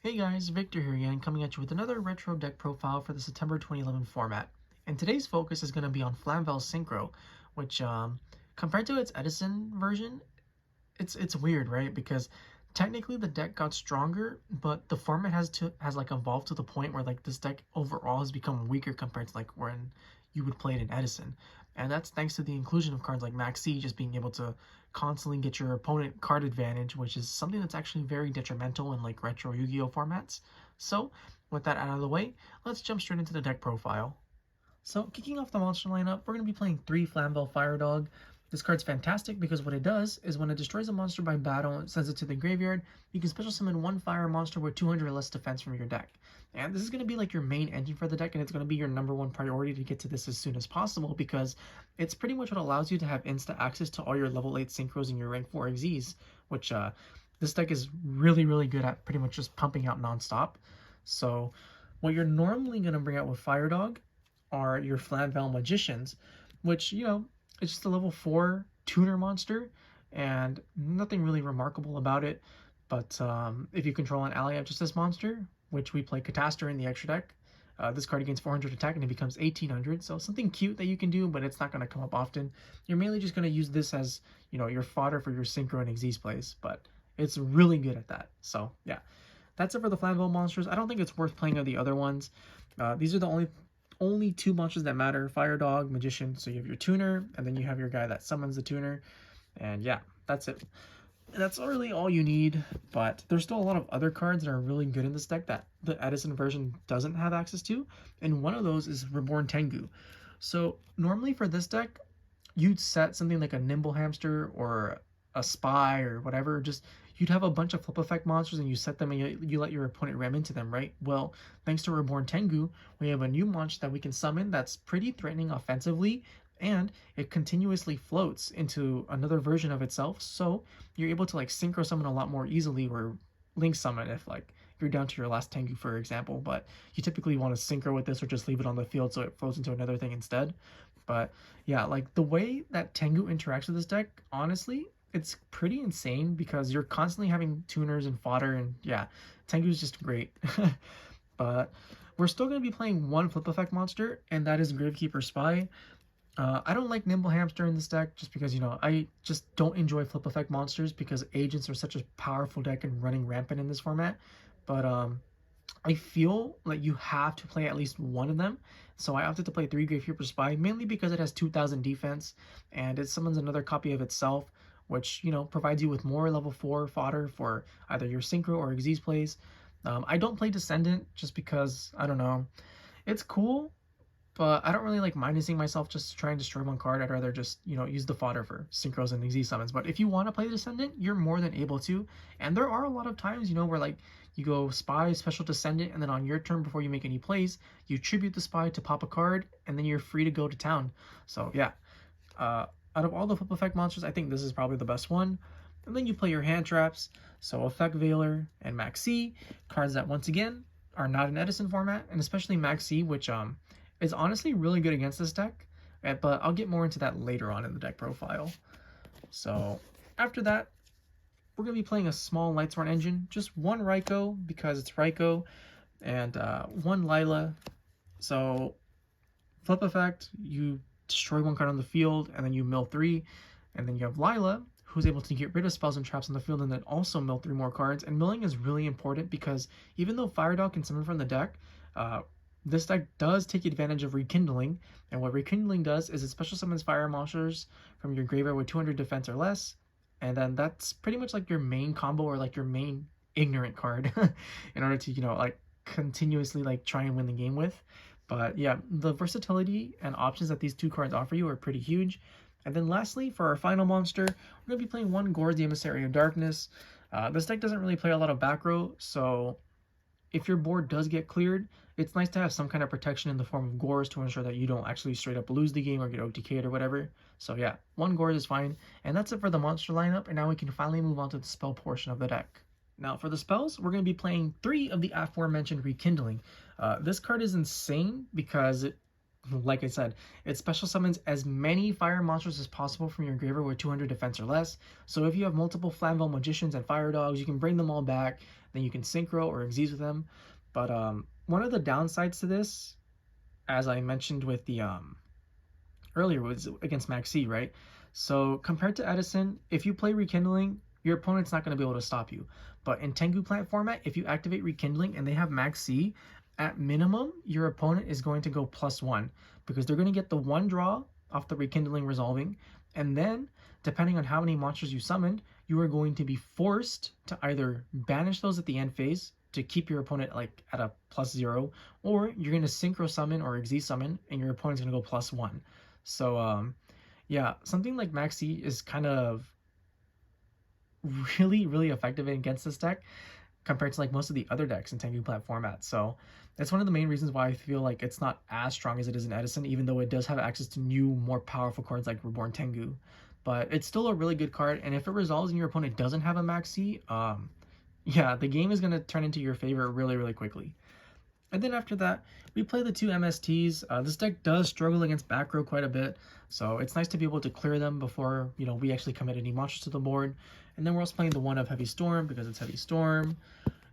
Hey guys, Victor here again, coming at you with another retro deck profile for the September 2011 format. And today's focus is going to be on Flamvell Synchro, which, compared to its Edison version, it's weird, right? Because technically the deck got stronger, but the format has like evolved to the point where like this deck overall has become weaker compared to like when you would play it in Edison. And that's thanks to the inclusion of cards like Maxi just being able to constantly get your opponent card advantage, which is something that's actually very detrimental in like retro Yu-Gi-Oh formats. So, with that out of the way, let's jump straight into the deck profile. So, kicking off the monster lineup, we're going to be playing 3 Flamvell Firedog. This card's fantastic because what it does is when it destroys a monster by battle and sends it to the graveyard, you can special summon one fire monster with 200 or less defense from your deck. And this is going to be like your main engine for the deck, and it's going to be your #1 priority to get to this as soon as possible because it's pretty much what allows you to have instant access to all your level 8 synchros and your rank 4 XZs, which this deck is really good at pretty much just pumping out nonstop. So what you're normally going to bring out with Firedog are your Flamvell Magicians, which, it's just a level 4 tuner monster, and nothing really remarkable about it. But if you control an ally of just this monster, which we play Catastor in the extra deck, this card gains 400 attack and it becomes 1800. So something cute that you can do, but it's not going to come up often. You're mainly just going to use this as, your fodder for your Synchro and Xyz plays, but it's really good at that. So yeah, that's it for the Flamvell monsters. I don't think it's worth playing of the other ones. These are the only 2 monsters that matter: Firedog, Magician. So you have your tuner, and then you have your guy that summons the tuner. And yeah, that's it. That's really all you need, but there's still a lot of other cards that are really good in this deck that the Edison version doesn't have access to, and one of those is Reborn Tengu. So normally for this deck, you'd set something like a Nimble Hamster or a Spy or whatever. Just you'd have a bunch of flip effect monsters and you set them and you let your opponent ram into them, right? Well, thanks to Reborn Tengu, we have a new monster that we can summon that's pretty threatening offensively, and it continuously floats into another version of itself, so you're able to like synchro summon a lot more easily, or link summon if like you're down to your last Tengu, for example. But you typically want to synchro with this or just leave it on the field so it floats into another thing instead. But yeah, like the way that Tengu interacts with this deck, honestly, it's pretty insane because you're constantly having tuners and fodder, and yeah, Tengu is just great. But we're still going to be playing one flip effect monster, and that is Gravekeeper Spy. I don't like Nimble Hamster in this deck just because, I just don't enjoy flip effect monsters because agents are such a powerful deck and running rampant in this format. But I feel like you have to play at least one of them. So I opted to play 3 Gravekeeper Spy, mainly because it has 2000 defense and it summons another copy of itself, which, provides you with more level 4 fodder for either your Synchro or Xyz plays. I don't play Descendant just because, I don't know, it's cool, but I don't really like minusing myself just to try and destroy one card. I'd rather just, use the fodder for synchros and XZ summons. But if you want to play Descendant, you're more than able to. And there are a lot of times, where like you go Spy, Special Descendant, and then on your turn before you make any plays, you tribute the Spy to pop a card, and then you're free to go to town. So yeah, out of all the flip effect monsters, I think this is probably the best one. And then you play your hand traps, so Effect Veiler and Maxi, cards that once again are not in Edison format, and especially Maxi, which is honestly really good against this deck, but I'll get more into that later on in the deck profile. So after that, we're going to be playing a small Lightsworn engine, just one Raikou because it's Raikou, and one Lila. So flip effect, you destroy one card on the field, and then you mill 3, and then you have Lila, who's able to get rid of spells and traps on the field and then also mill 3 more cards. And milling is really important because even though Firedog can summon from the deck, this deck does take advantage of Rekindling, and what Rekindling does is it special summons fire monsters from your graveyard with 200 defense or less, and then that's pretty much like your main combo or like your main ignorant card in order to, like continuously like try and win the game with. But yeah, the versatility and options that these 2 cards offer you are pretty huge. And then lastly, for our final monster, we're going to be playing one Gorz, the Emissary of Darkness. This deck doesn't really play a lot of back row, so if your board does get cleared, it's nice to have some kind of protection in the form of Gorz to ensure that you don't actually straight up lose the game or get OTK'd or whatever. So yeah, one Gorz is fine. And that's it for the monster lineup, and now we can finally move on to the spell portion of the deck. Now for the spells, we're going to be playing 3 of the aforementioned Rekindling. This card is insane because it like I said, it special summons as many fire monsters as possible from your graveyard with 200 defense or less. So if you have multiple Flamvell Magicians and Firedogs, you can bring them all back. Then you can Synchro or Xyz with them. But one of the downsides to this, as I mentioned with the earlier, was against Maxi, right? So compared to Edison, if you play Rekindling, your opponent's not going to be able to stop you. But in Tengu Plant format, if you activate Rekindling and they have Maxi, at minimum, your opponent is going to go +1 because they're going to get the one draw off the Rekindling resolving, and then depending on how many monsters you summoned, you are going to be forced to either banish those at the end phase to keep your opponent like at a +0, or you're going to Synchro summon or Xyz summon and your opponent's going to go +1. So yeah, something like Maxi is kind of really effective against this deck compared to like most of the other decks in Tengu Plant format. So that's one of the main reasons why I feel like it's not as strong as it is in Edison, even though it does have access to new, more powerful cards like Reborn Tengu. But it's still a really good card, and if it resolves and your opponent doesn't have a Maxi, yeah, the game is going to turn into your favor really quickly. And then after that, we play the two MSTs. This deck does struggle against back row quite a bit, so it's nice to be able to clear them before, you know, we actually commit any monsters to the board. And then we're also playing the one of Heavy Storm because it's Heavy Storm.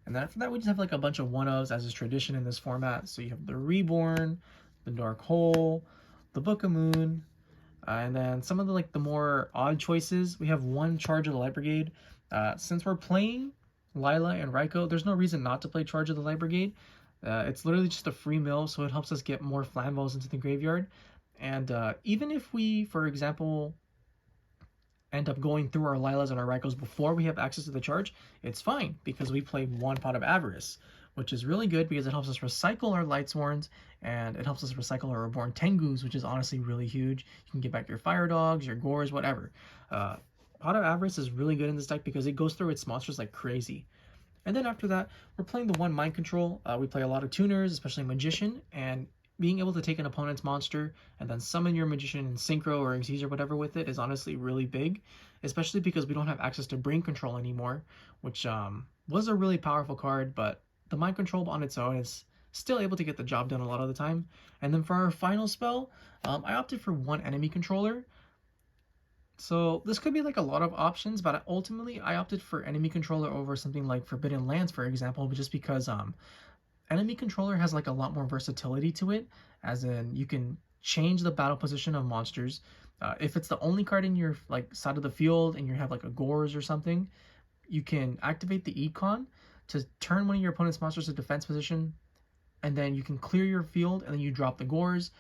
And then after that, we just have like a bunch of one-ofs as is tradition in this format. So you have the Reborn, the Dark Hole, the Book of Moon, and then some of the like the more odd choices. We have one Charge of the Light Brigade. Since we're playing Lila and Raiko, there's no reason not to play Charge of the Light Brigade. It's literally just a free mill, so it helps us get more Flamvells into the graveyard. And even if we, for example, end up going through our Lilas and our Raikos before we have access to the charge, it's fine because we play one Pot of Avarice, which is really good because it helps us recycle our Lightsworns and it helps us recycle our Reborn Tengus, which is honestly really huge. You can get back your Fire Dogs, your Gores, whatever. Pot of Avarice is really good in this deck because it goes through its monsters like crazy. And then after that, we're playing the one Mind Control. We play a lot of tuners, especially Magician, and being able to take an opponent's monster and then summon your Magician in Synchro or Xyz or whatever with it is honestly really big, especially because we don't have access to Brain Control anymore, which was a really powerful card, but the Mind Control on its own is still able to get the job done a lot of the time. And then for our final spell, I opted for one Enemy Controller. So this could be like a lot of options, but ultimately I opted for Enemy Controller over something like Forbidden Lands, for example, just because Enemy Controller has like a lot more versatility to it, as in you can change the battle position of monsters. If it's the only card in your like side of the field and you have like a Gores or something, you can activate the Econ to turn one of your opponent's monsters to defense position, and then you can clear your field and then you drop the Gores.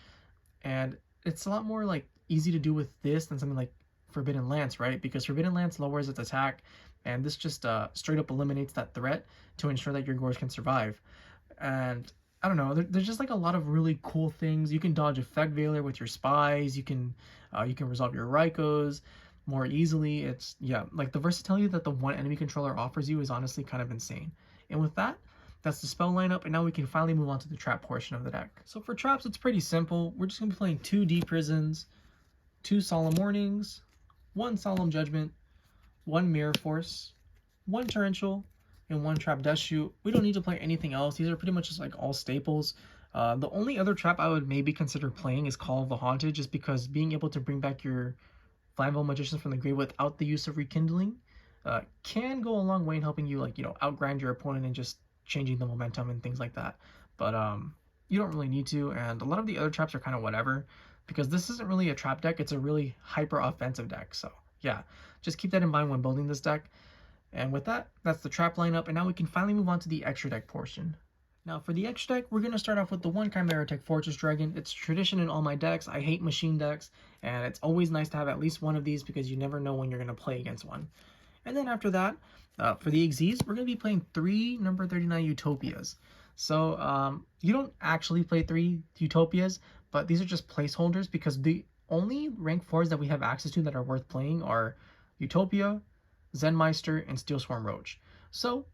And it's a lot more like easy to do with this than something like Forbidden Lance, right? Because Forbidden Lance lowers its attack, and this just straight up eliminates that threat to ensure that your Gores can survive. And I don't know, there's just like a lot of really cool things. You can dodge Effect Veiler with your Spies. You can resolve your Raikos more easily. It's, yeah, like the versatility that the one Enemy Controller offers you is honestly kind of insane. And with that, that's the spell lineup, and now we can finally move on to the trap portion of the deck. So for traps, it's pretty simple. We're just going to be playing 2 Deep Prisons, 2 Solemn Warnings, 1 Solemn Judgment, 1 Mirror Force, 1 Torrential, and 1 Trap Death Shoot. We don't need to play anything else. These are pretty much just like all staples. The only other trap I would maybe consider playing is Call of the Haunted, just because being able to bring back your Flamvell Magicians from the grave without the use of Rekindling can go a long way in helping you, like, you know, outgrind your opponent and just changing the momentum and things like that. But you don't really need to, and a lot of the other traps are kind of whatever, because this isn't really a trap deck. It's a really hyper offensive deck. So yeah, just keep that in mind when building this deck. And with that, that's the trap lineup, and now we can finally move on to the extra deck portion. Now for the extra deck, we're going to start off with the one Chimera Tech Fortress Dragon. It's tradition in all my decks. I hate machine decks, and it's always nice to have at least one of these because you never know when you're going to play against one. And then after that, for the Xyz, we're going to be playing 3 number 39 Utopias. So you don't actually play 3 Utopias, but these are just placeholders because the only rank 4s that we have access to that are worth playing are Utopia, Zenmeister, and Steel Swarm Roach. So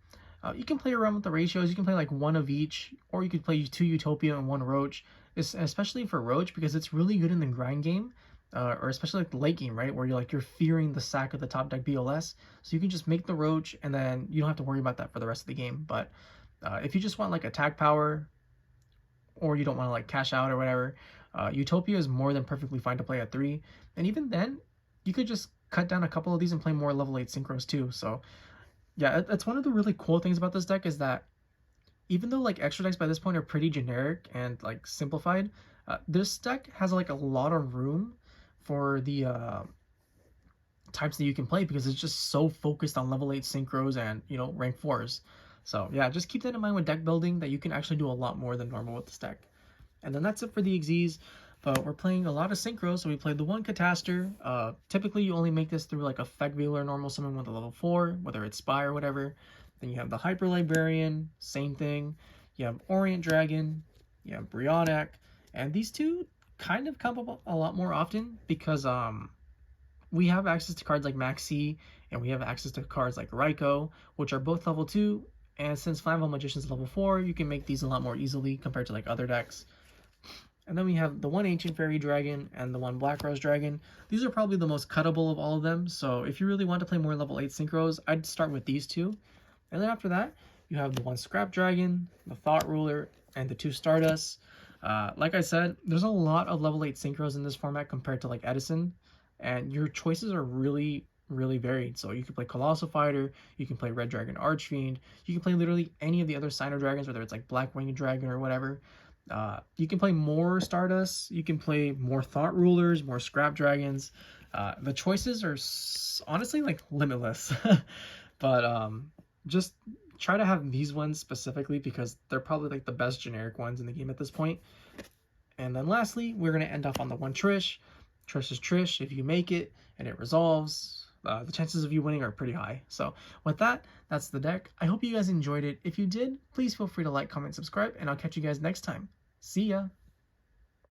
you can play around with the ratios. You can play like 1 of each, or you could play 2 Utopia and 1 Roach, especially for Roach because it's really good in the grind game, or especially like the late game, right, where you're fearing the sack of the top deck BLS. So you can just make the Roach, and then you don't have to worry about that for the rest of the game. But if you just want like attack power, or you don't want to like cash out or whatever, Utopia is more than perfectly fine to play at 3, and even then, you could just cut down a couple of these and play more level 8 synchros too. So yeah, that's one of the really cool things about this deck is that even though like extra decks by this point are pretty generic and like simplified, this deck has like a lot of room for the types that you can play because it's just so focused on level 8 synchros and, you know, rank 4s. So yeah, just keep that in mind when deck building, that you can actually do a lot more than normal with this deck. And then that's it for the XYZs, but we're playing a lot of synchros, so we played the one Catastor. Typically you only make this through like a Fect Veiler normal summon with a level 4, whether it's Spy or whatever. Then you have the Hyper Librarian, same thing. You have Orient Dragon, you have Brionac, and these two kind of come up a lot more often because we have access to cards like Maxi, and we have access to cards like Raikou, which are both level 2, and since Flamvell Magician is level 4, you can make these a lot more easily compared to like other decks. And then we have the one Ancient Fairy Dragon and the one Black Rose Dragon. These are probably the most cuttable of all of them, so if you really want to play more level 8 synchros, I'd start with these two. And then after that, you have the one Scrap Dragon, the Thought Ruler, and the two Stardust. Like I said, there's a lot of level 8 synchros in this format compared to like Edison, and your choices are really varied. So you can play Colossal Fighter, you can play Red Dragon Archfiend, you can play literally any of the other Signer Dragons, whether it's like Black Winged Dragon or whatever. You can play more Stardust, you can play more Thought Rulers, more Scrap Dragons. The choices are honestly like limitless. But just try to have these ones specifically because they're probably like the best generic ones in the game at this point. And then lastly, we're going to end off on the one Trish. Trish is Trish. If you make it and it resolves, the chances of you winning are pretty high. So with that, that's the deck. I hope you guys enjoyed it. If you did, please feel free to like, comment, subscribe, and I'll catch you guys next time. See ya!